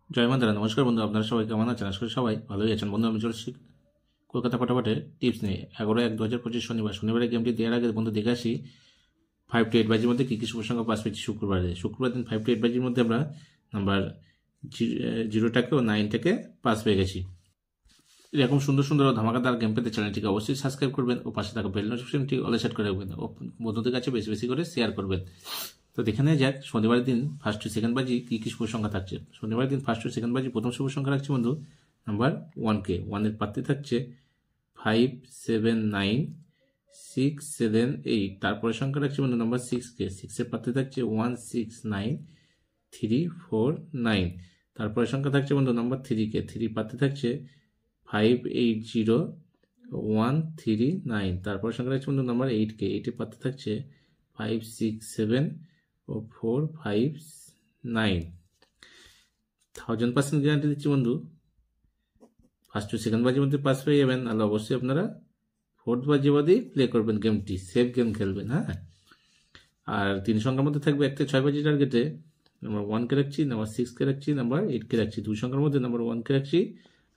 জয় মাতারা। নমস্কার বন্ধু, আপনারা সবাই কেমন আছেন? আশা করি সবাই ভালোই আছেন। বন্ধু, আমি চলছি কলকাতা ফটাফটে টিপস নিয়ে। 11/1/2025 শনিবারের গেমটি দেওয়ার আগে বন্ধু দেখে আসি 5 to 8 বাজির মধ্যে কী কী শুভ সংখ্যা পাস পেয়েছি শুক্রবার দিন 5 to 8 বাজির মধ্যে আমরা নাম্বার 0টাকে ও 9টাকে পাস পেয়ে গেছি। এরকম সুন্দর সুন্দর ও ধামাকাদার গেম পেতে চ্যানেলটিকে অবশ্যই সাবস্ক্রাইব করবেন ও পাশে থাকা বেল নোটিফিকেশনটি অলে সেট করে রাখবেন ও বন্ধুদের কাছে বেশি বেশি করে শেয়ার করবেন। তো দেখে নেওয়া যাক শনিবার দিন 1st to 2nd বাজি কী কী শুভ সংখ্যা থাকছে। শনিবার দিন 1st to 2nd বাজি প্রথম শুভ সংখ্যা রাখছে বন্ধু নাম্বার 1কে। 1-এর পাত্রে থাকছে 5, 7, 9, 6, 7, 8। তারপরে সংখ্যা রাখছে বন্ধু নাম্বার 6কে। 6-এর পাত্রে থাকছে 1, 6, 9, 3, 4, 9। তারপরে সংখ্যা থাকছে বন্ধু নাম্বার 3কে। 3 পাত্রে থাকছে 5, 8, 0, 1, 3, 9। তারপরে সংখ্যা রাখছে বন্ধু নাম্বার 8কে। 8-এর পাত্রে থাকছে 5, 6, 7 ও 4, 5, 9। 1000% গ্যারান্টি দিচ্ছি বন্ধু 1st to 2nd বাজির মধ্যে পাস পেয়ে যাবেন। আর অবশ্যই আপনারা 4th বাজি বাদেই প্লে করবেন গেমটি, সেফ গেম খেলবেন। হ্যাঁ, আর 3 সংখ্যার মধ্যে থাকবে 1 থেকে 6 বাজি টার্গেটে নাম্বার 1কে রাখছি, নাম্বার 6কে রাখছি, নাম্বার 8কে রাখছি। 2 সংখ্যার মধ্যে নাম্বার 1কে রাখছি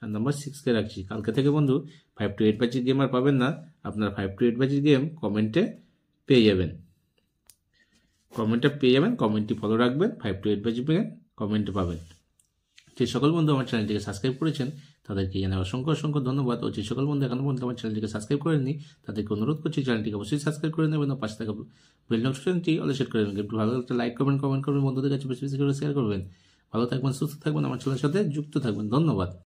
আর নাম্বার 6কে রাখছি। কালকে থেকে বন্ধু 5 to 8 বাজির গেম আর পাবেন না, আপনারা 5 to 8 বাজির গেম কমেন্টে পেয়ে যাবেন। কমেন্টটি ফলো রাখবেন, 5 to 8 বাজি গেম কমেন্টে পাবেন। যে সকল বন্ধু আমার চ্যানেলটিকে সাবস্ক্রাইব করেছেন তাদেরকে জানাই অসংখ্য অসংখ্য ধন্যবাদ। ও যে সকল বন্ধু এখনো পর্যন্ত আমার চ্যানেলটিকে সাবস্ক্রাইব করেননি তাদেরকে অনুরোধ করছি চ্যানেলটিকে অবশ্যই সাবস্ক্রাইব করে নেবেন ও পাশে থাকা বেল নোটিফিকেশনটি অলে সেট করে নেবেন। একটু ভালো লাগলে লাইক করবেন, কমেন্ট করবেন, বন্ধুদের কাছে বেশি বেশি করে শেয়ার করবেন। ভালো থাকবেন, সুস্থ থাকবেন, আমার চ্যানেলের সাথে যুক্ত থাকবেন। ধন্যবাদ।